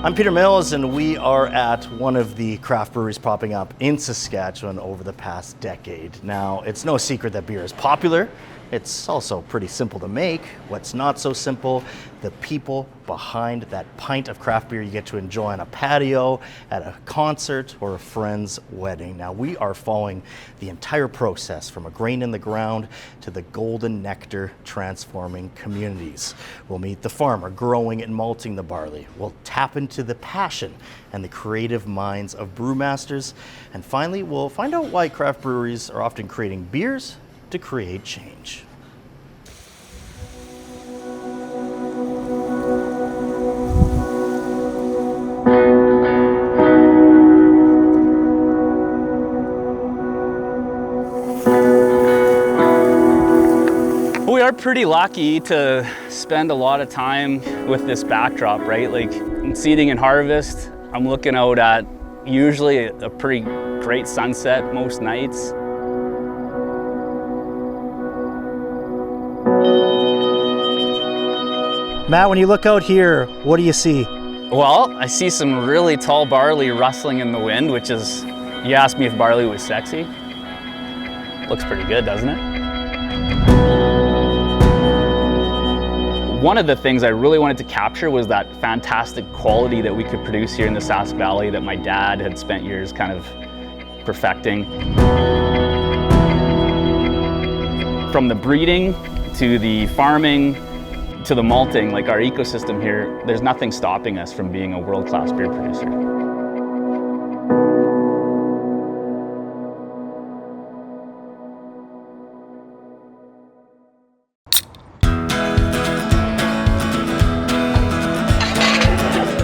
I'm Peter Mills, and we are at one of the craft breweries popping up in Saskatchewan over the past decade. Now, it's no secret that beer is popular. It's also pretty simple to make. What's not so simple, the people behind that pint of craft beer you get to enjoy on a patio, at a concert, or a friend's wedding. Now, we are following the entire process from a grain in the ground to the golden nectar transforming communities. We'll meet the farmer growing and malting the barley. We'll tap into the passion and the creative minds of brewmasters. And finally, we'll find out why craft breweries are often creating beers to create change. We are pretty lucky to spend a lot of time with this backdrop, right? Like in seeding and harvest, I'm looking out at usually a pretty great sunset most nights. Matt, when you look out here, what do you see? Well, I see some really tall barley rustling in the wind, which is, you asked me if barley was sexy. Looks pretty good, doesn't it? One of the things I really wanted to capture was that fantastic quality that we could produce here in the Sask Valley that my dad had spent years kind of perfecting. From the breeding to the farming to the malting, like our ecosystem here, there's nothing stopping us from being a world-class beer producer.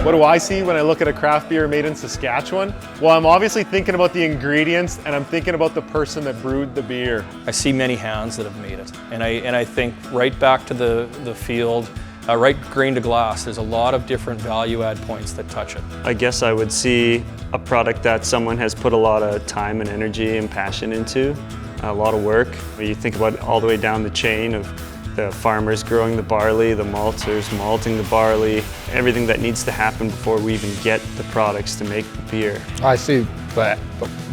What do I see when I look at a craft beer made in Saskatchewan? Well, I'm obviously thinking about the ingredients, and I'm thinking about the person that brewed the beer. I see many hands that have made it, and I think right back to the field, right grain to glass, there's a lot of different value add points that touch it. I guess I would see a product that someone has put a lot of time and energy and passion into, a lot of work. You think about it all the way down the chain of the farmers growing the barley, the malters malting the barley, everything that needs to happen before we even get the products to make the beer. I see the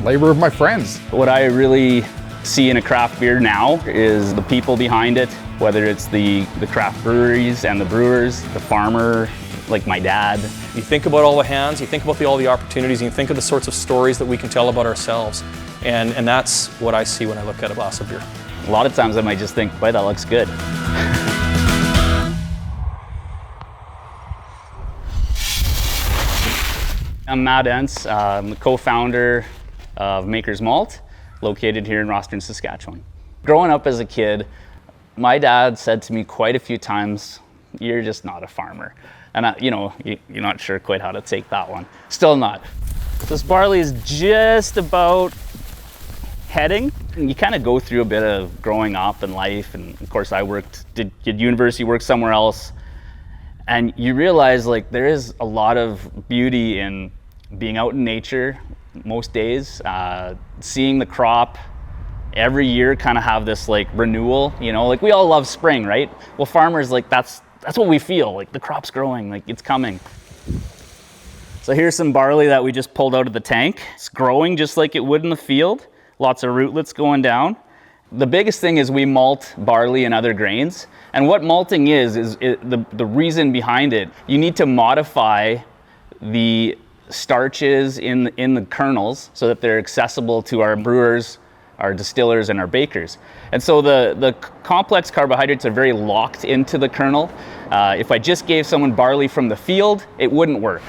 labor of my friends. What I really see in a craft beer now is the people behind it, whether it's the craft breweries and the brewers, the farmer, like my dad. You think about all the hands, you think about all the opportunities, and you think of the sorts of stories that we can tell about ourselves. And that's what I see when I look at a glass of beer. A lot of times I might just think, boy, that looks good. I'm Matt Entz. I'm the co-founder of Maker's Malt, located here in Rostern, Saskatchewan. Growing up as a kid, my dad said to me quite a few times, "You're just not a farmer." And you're not sure quite how to take that one. Still not. This barley is just about heading. You kind of go through a bit of growing up and life, and of course I did university work somewhere else, and you realize like there is a lot of beauty in being out in nature most days, seeing the crop every year kind of have this like renewal, like we all love spring, right? Well, farmers, like that's what we feel, like the crop's growing, like it's coming. So here's some barley that we just pulled out of the tank. It's growing just like it would in the field. Lots of rootlets going down. The biggest thing is we malt barley and other grains. And what malting is the reason behind it. You need to modify the starches in the kernels so that they're accessible to our brewers, our distillers, and our bakers. And so the complex carbohydrates are very locked into the kernel. If I just gave someone barley from the field, it wouldn't work.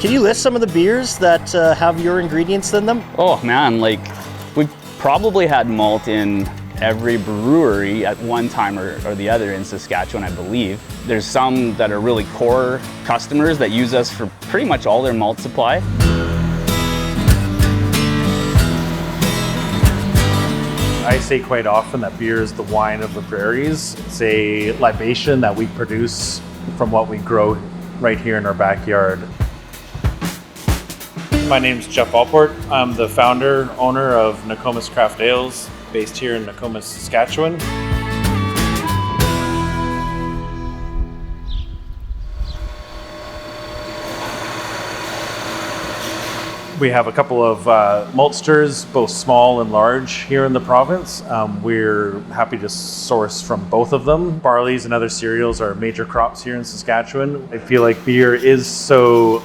Can you list some of the beers that have your ingredients in them? Oh man, like we've probably had malt in every brewery at one time or the other in Saskatchewan, I believe. There's some that are really core customers that use us for pretty much all their malt supply. I say quite often that beer is the wine of the prairies. It's a libation that we produce from what we grow right here in our backyard. My name's Jeff Alport. I'm the founder, owner of Nokomis Craft Ales, based here in Nokomis, Saskatchewan. We have a couple of maltsters, both small and large, here in the province. We're happy to source from both of them. Barleys and other cereals are major crops here in Saskatchewan. I feel like beer is so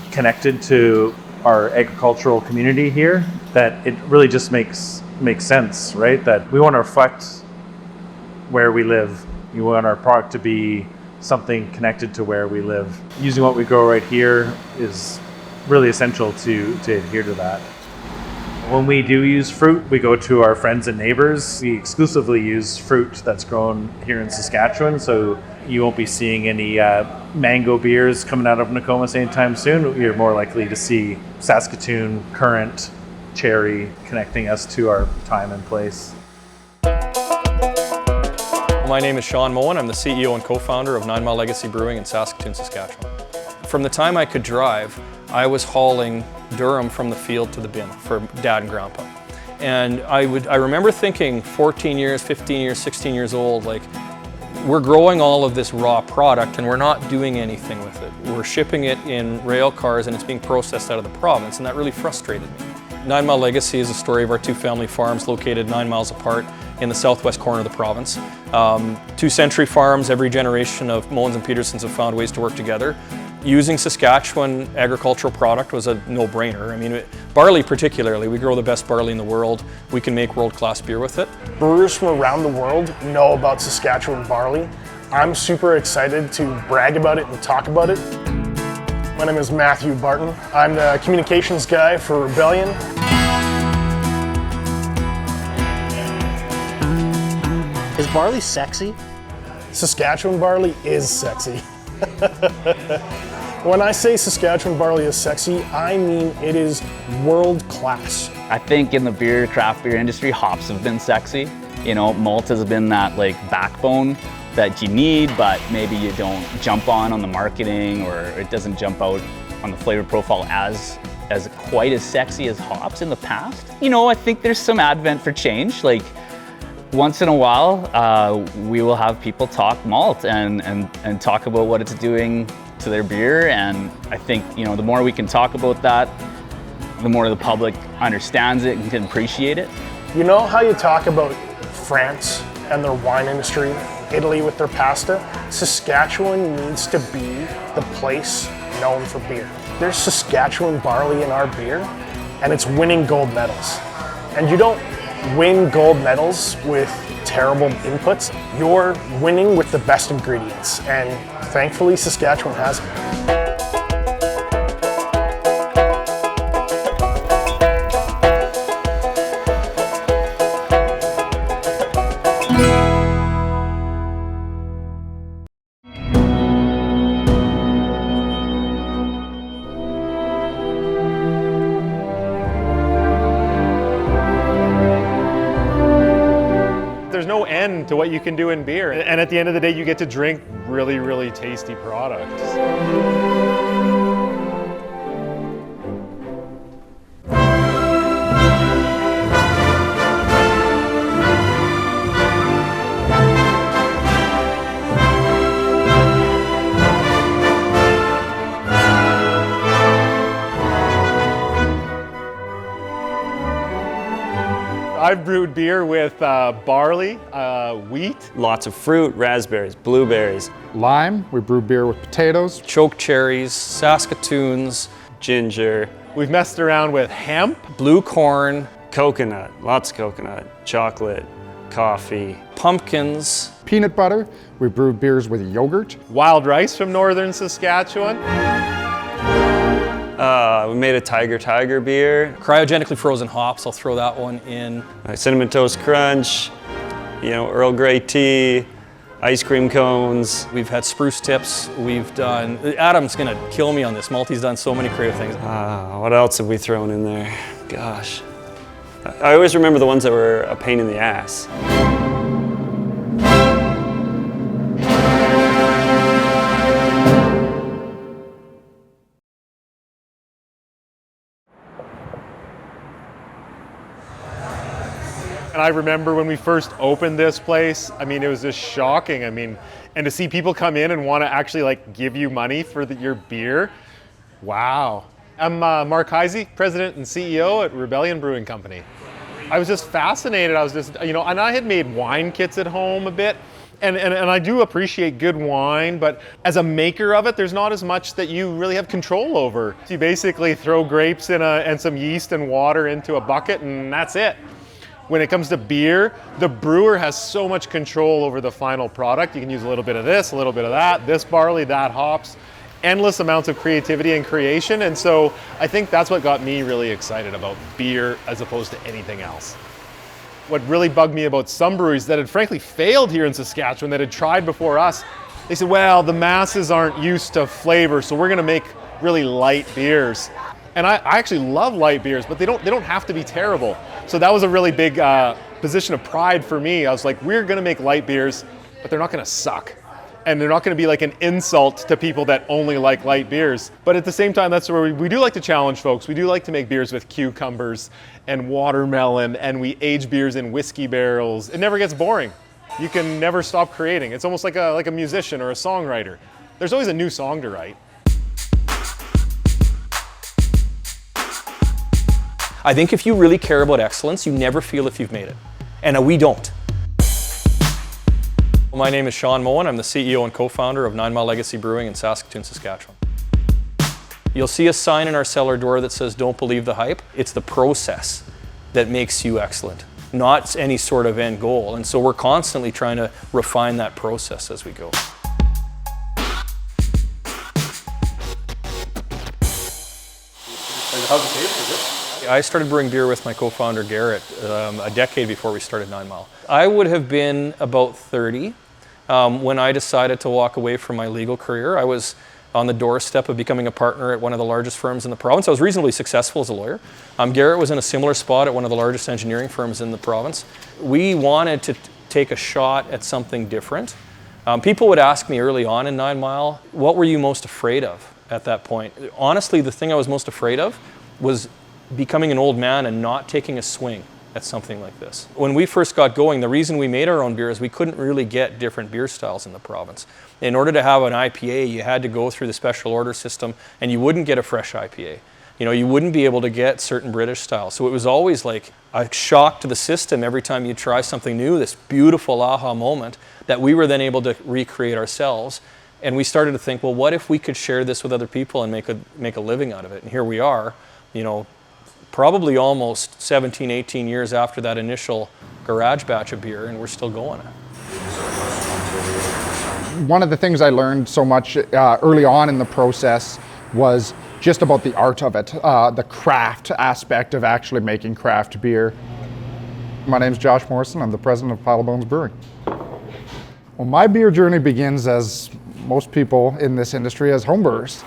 connected to our agricultural community here that it really just makes sense, right? That we want to reflect where we live. We want our product to be something connected to where we live. Using what we grow right here is really essential to adhere to that. When we do use fruit, we go to our friends and neighbors. We exclusively use fruit that's grown here in Saskatchewan, so you won't be seeing any mango beers coming out of Nokomis anytime soon. You're more likely to see Saskatoon, currant, cherry connecting us to our time and place. My name is Sean Moen. I'm the CEO and co-founder of 9 Mile Legacy Brewing in Saskatoon, Saskatchewan. From the time I could drive, I was hauling durum from the field to the bin for Dad and Grandpa. And I remember thinking 14 years, 15 years, 16 years old, like, we're growing all of this raw product and we're not doing anything with it. We're shipping it in rail cars and it's being processed out of the province, and that really frustrated me. 9 Mile Legacy is a story of our two family farms located 9 miles apart in the southwest corner of the province. 2 century farms, every generation of Moens and Petersons have found ways to work together. Using Saskatchewan agricultural product was a no-brainer. I mean, barley particularly, we grow the best barley in the world. We can make world-class beer with it. Brewers from around the world know about Saskatchewan barley. I'm super excited to brag about it and talk about it. My name is Matthew Barton. I'm the communications guy for Rebellion. Is barley sexy? Saskatchewan barley is sexy. When I say Saskatchewan barley is sexy, I mean it is world class. I think in the craft beer industry, hops have been sexy. You know, malt has been that like backbone that you need, but maybe you don't jump on the marketing, or it doesn't jump out on the flavor profile as quite as sexy as hops in the past. You know, I think there's some advent for change. Like, once in a while, we will have people talk malt and talk about what it's doing to their beer. And I think, you know, the more we can talk about that, the more the public understands it and can appreciate it. You know how you talk about France and their wine industry, Italy with their pasta? Saskatchewan needs to be the place known for beer. There's Saskatchewan barley in our beer, and it's winning gold medals. And you don't win gold medals with terrible inputs. You're winning with the best ingredients, and thankfully Saskatchewan has it. There's no end to what you can do in beer. And at the end of the day, you get to drink really, really tasty products. I've brewed beer with barley, wheat. Lots of fruit, raspberries, blueberries, Lime, we brew beer with potatoes. Choke cherries, Saskatoons, ginger, We've messed around with hemp. blue corn, coconut, lots of coconut, chocolate, coffee. pumpkins. Peanut butter, we brew beers with yogurt. Wild rice from northern Saskatchewan. We made a tiger beer, Cryogenically frozen hops, I'll throw that one in. cinnamon toast crunch, you know, Earl Grey tea, ice cream cones. We've had spruce tips, we've done, Adam's gonna kill me on this, Malty's done so many creative things. What else have we thrown in there? Gosh. I always remember the ones that were a pain in the ass. And I remember when we first opened this place, I mean, it was just shocking. I mean, and to see people come in and want to actually like give you money for your beer, wow. I'm Mark Heisey, President and CEO at Rebellion Brewing Company. I was just fascinated. I was just, and I had made wine kits at home a bit, and I do appreciate good wine, but as a maker of it, there's not as much that you really have control over. You basically throw grapes and some yeast and water into a bucket, and that's it. When it comes to beer, the brewer has so much control over the final product. You can use a little bit of this, a little bit of that, this barley, that hops. Endless amounts of creativity and creation, and so I think that's what got me really excited about beer as opposed to anything else. What really bugged me about some breweries that had frankly failed here in Saskatchewan, that had tried before us, they said, well, the masses aren't used to flavor, so we're gonna make really light beers. And I actually love light beers, but they don't have to be terrible. So that was a really big position of pride for me. I was like, we're gonna make light beers, but they're not gonna suck. And they're not going to be like an insult to people that only like light beers. But at the same time, that's where we do like to challenge folks. We do like to make beers with cucumbers and watermelon, and we age beers in whiskey barrels. It never gets boring. You can never stop creating. It's almost like a musician or a songwriter. There's always a new song to write. I think if you really care about excellence, you never feel if you've made it. And we don't. My name is Sean Moen. I'm the CEO and co-founder of 9 Mile Legacy Brewing in Saskatoon, Saskatchewan. You'll see a sign in our cellar door that says, "Don't believe the hype." It's the process that makes you excellent, not any sort of end goal. And so we're constantly trying to refine that process as we go. How's it taste? Is it? I started brewing beer with my co-founder Garrett a decade before we started 9 Mile. I would have been about 30 when I decided to walk away from my legal career. I was on the doorstep of becoming a partner at one of the largest firms in the province. I was reasonably successful as a lawyer. Garrett was in a similar spot at one of the largest engineering firms in the province. We wanted to take a shot at something different. People would ask me early on in 9 Mile, what were you most afraid of at that point? Honestly, the thing I was most afraid of was becoming an old man and not taking a swing at something like this. When we first got going, the reason we made our own beer is we couldn't really get different beer styles in the province. In order to have an IPA, you had to go through the special order system, and you wouldn't get a fresh IPA. You wouldn't be able to get certain British styles. So it was always like a shock to the system every time you try something new, this beautiful aha moment that we were then able to recreate ourselves. And we started to think, well, what if we could share this with other people and make a living out of it? And here we are, probably almost 17, 18 years after that initial garage batch of beer, and we're still going it. One of the things I learned so much early on in the process was just about the art of it, the craft aspect of actually making craft beer. My name's Josh Morrison. I'm the president of Pile Bones Brewing. Well, my beer journey begins, as most people in this industry, as homebrewers.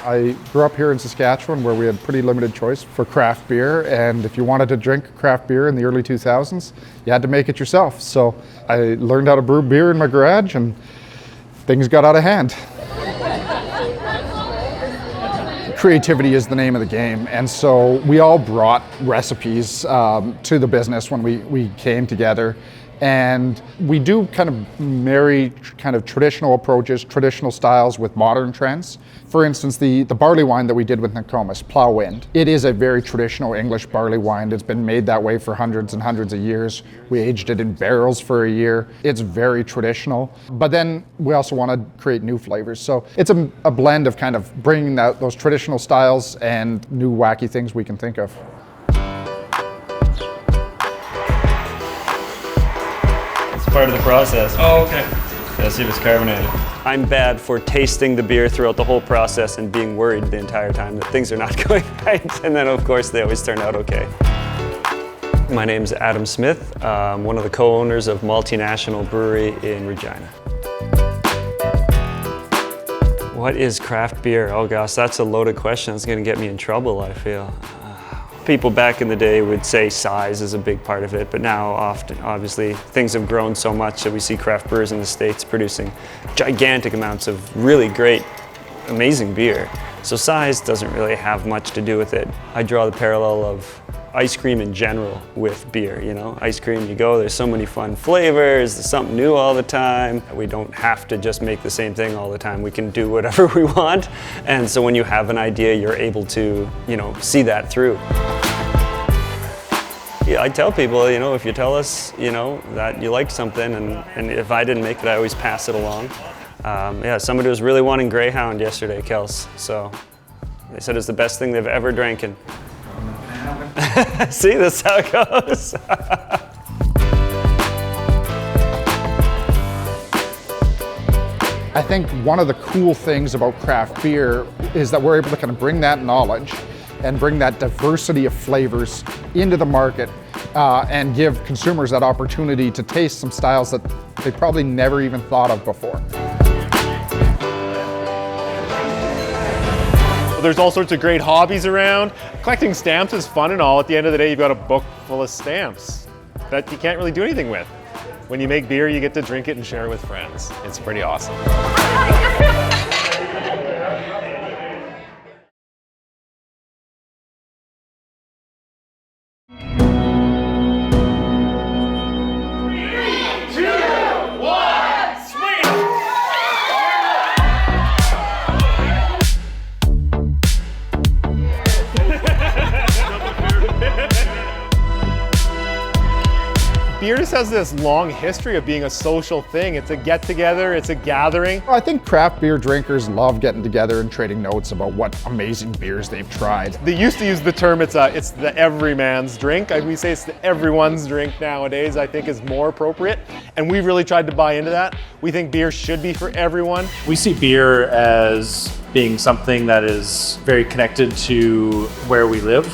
I grew up here in Saskatchewan, where we had pretty limited choice for craft beer, and if you wanted to drink craft beer in the early 2000s, you had to make it yourself. So I learned how to brew beer in my garage, and things got out of hand. Creativity is the name of the game, and so we all brought recipes to the business when we came together. And we do kind of marry kind of traditional approaches, traditional styles with modern trends. For instance, the barley wine that we did with Nokomis, Plowwind, it is a very traditional English barley wine. It's been made that way for hundreds and hundreds of years. We aged it in barrels for a year. It's very traditional. But then we also want to create new flavors. So it's a blend of kind of bringing those traditional styles and new wacky things we can think of. Part of the process. Oh, okay. Let's see if it's carbonated. I'm bad for tasting the beer throughout the whole process and being worried the entire time that things are not going right. And then of course they always turn out okay. My name's Adam Smith. I'm one of the co-owners of Multinational Brewery in Regina. What is craft beer? Oh gosh, that's a loaded question. It's gonna get me in trouble, I feel. People back in the day would say size is a big part of it, but now often, obviously, things have grown so much that we see craft brewers in the States producing gigantic amounts of really great, amazing beer. So size doesn't really have much to do with it. I draw the parallel of ice cream in general with beer, you know? Ice cream, you go, there's so many fun flavors, there's something new all the time. We don't have to just make the same thing all the time. We can do whatever we want. And so when you have an idea, you're able to, you know, see that through. Yeah, I tell people, you know, if you tell us, you know, that you like something, and if I didn't make it, I always pass it along. Yeah, somebody was really wanting Greyhound yesterday, Kels, so they said it's the best thing they've ever drank. And see, that's how it goes. I think one of the cool things about craft beer is that we're able to kind of bring that knowledge and bring that diversity of flavors into the market and give consumers that opportunity to taste some styles that they probably never even thought of before. There's all sorts of great hobbies around. Collecting stamps is fun and all. At the end of the day, you've got a book full of stamps that you can't really do anything with. When you make beer, you get to drink it and share it with friends. It's pretty awesome. Beer just has this long history of being a social thing. It's a get-together, it's a gathering. I think craft beer drinkers love getting together and trading notes about what amazing beers they've tried. They used to use the term, it's the everyman's drink. We say it's the everyone's drink nowadays, I think is more appropriate. And we've really tried to buy into that. We think beer should be for everyone. We see beer as being something that is very connected to where we live.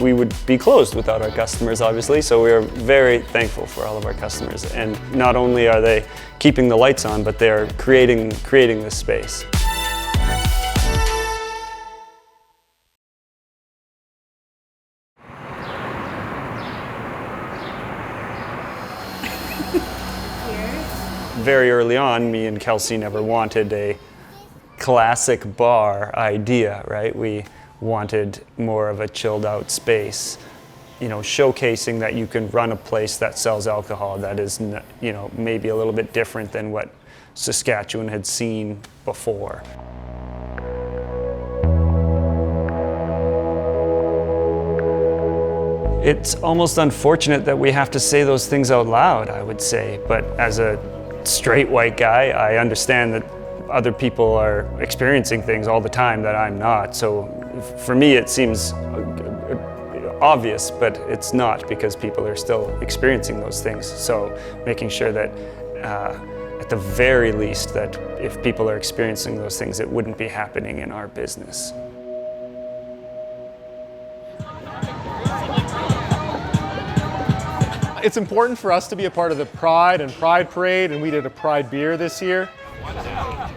We would be closed without our customers, obviously, so we are very thankful for all of our customers. And not only are they keeping the lights on, but they're creating this space. Very early on, me and Kelsey never wanted a classic bar idea, right? We wanted more of a chilled out space, you know, showcasing that you can run a place that sells alcohol that is, you know, maybe a little bit different than what Saskatchewan had seen before. It's almost unfortunate that we have to say those things out loud, I would say, but as a straight white guy, I understand that other people are experiencing things all the time that I'm not. So for me, it seems obvious, but it's not, because people are still experiencing those things. So making sure that at the very least, that if people are experiencing those things, it wouldn't be happening in our business. It's important for us to be a part of the Pride and Pride Parade, and we did a Pride beer this year.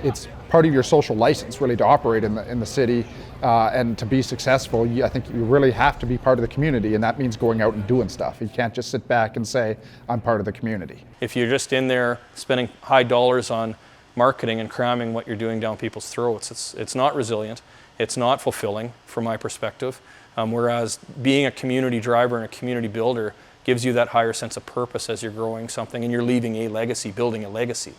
It's part of your social license, really, to operate in the city and to be successful. I think you really have to be part of the community, and that means going out and doing stuff. You can't just sit back and say, I'm part of the community. If you're just in there spending high dollars on marketing and cramming what you're doing down people's throats, it's not resilient, it's not fulfilling from my perspective, whereas being a community driver and a community builder gives you that higher sense of purpose as you're growing something and you're leaving a legacy, building a legacy.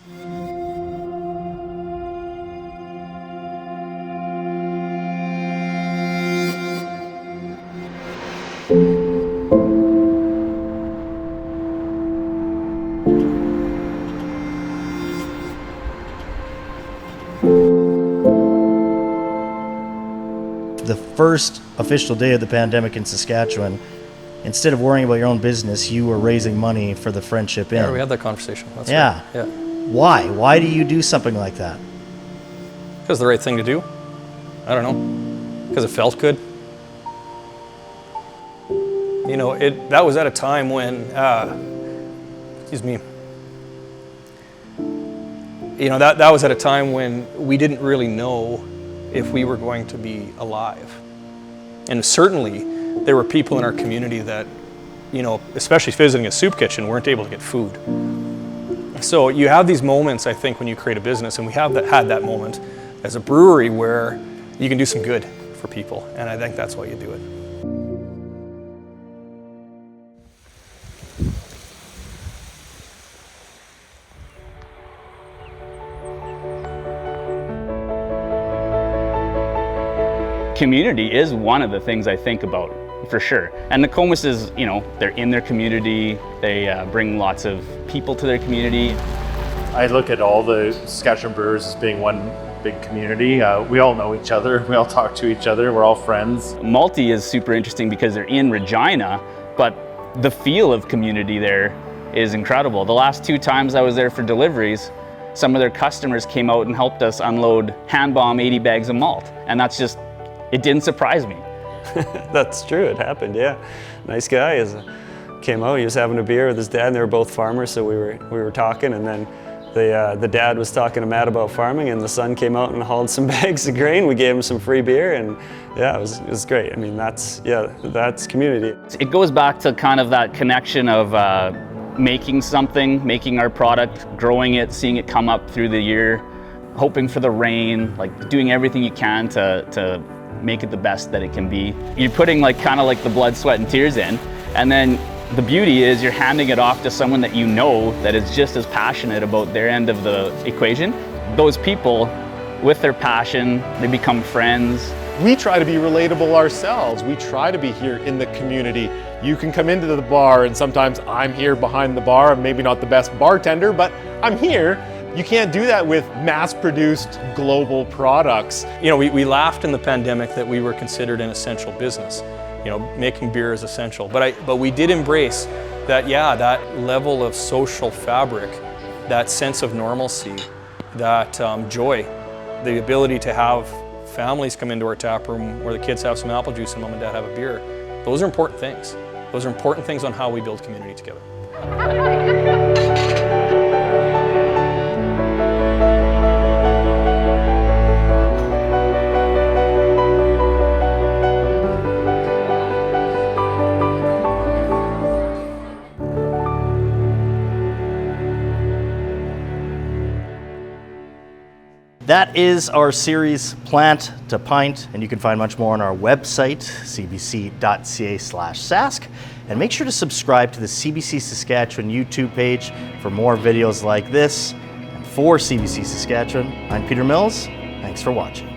The first official day of the pandemic in Saskatchewan, instead of worrying about your own business, you were raising money for the Friendship Inn. Yeah, we had that conversation. That's yeah. Right. Yeah. Why? Why do you do something like that? Because the right thing to do. I don't know. Because it felt good. You know, that was at a time when, excuse me. You know, that was at a time when we didn't really know if we were going to be alive. And certainly, there were people in our community that, you know, especially visiting a soup kitchen, weren't able to get food. So you have these moments, I think, when you create a business, and we have had that moment as a brewery where you can do some good for people, and I think that's why you do it. community is one of the things I think about for sure. And Nokomis is, they're in their community. They bring lots of people to their community. I look at all the Saskatchewan brewers as being one big community. We all know each other. We all talk to each other. We're all friends. Malty is super interesting because they're in Regina, but the feel of community there is incredible. The last 2 times I was there for deliveries, some of their customers came out and helped us unload hand bomb 80 bags of malt. And it didn't surprise me. That's true, it happened, yeah. Nice guy. Came out, he was having a beer with his dad, and they were both farmers, so we were talking, and then the dad was talking to Matt about farming, and the son came out and hauled some bags of grain. We gave him some free beer, and yeah, it was great. I mean, that's community. It goes back to kind of that connection of making something, making our product, growing it, seeing it come up through the year, hoping for the rain, like doing everything you can to make it the best that it can be. You're putting kind of the blood, sweat, and tears in, and then the beauty is you're handing it off to someone that you know that is just as passionate about their end of the equation. Those people, with their passion, they become friends. We try to be relatable ourselves. We try to be here in the community. You can come into the bar, and sometimes I'm here behind the bar. I'm maybe not the best bartender, but I'm here. You can't do that with mass-produced global products. We laughed in the pandemic that we were considered an essential business. Making beer is essential. But we did embrace that, that level of social fabric, that sense of normalcy, that joy, the ability to have families come into our tap room where the kids have some apple juice and mom and dad have a beer. Those are important things. Those are important things on how we build community together. That is our series, Plant to Pint, and you can find much more on our website, cbc.ca/sask. And make sure to subscribe to the CBC Saskatchewan YouTube page for more videos like this. And for CBC Saskatchewan, I'm Peter Mills. Thanks for watching.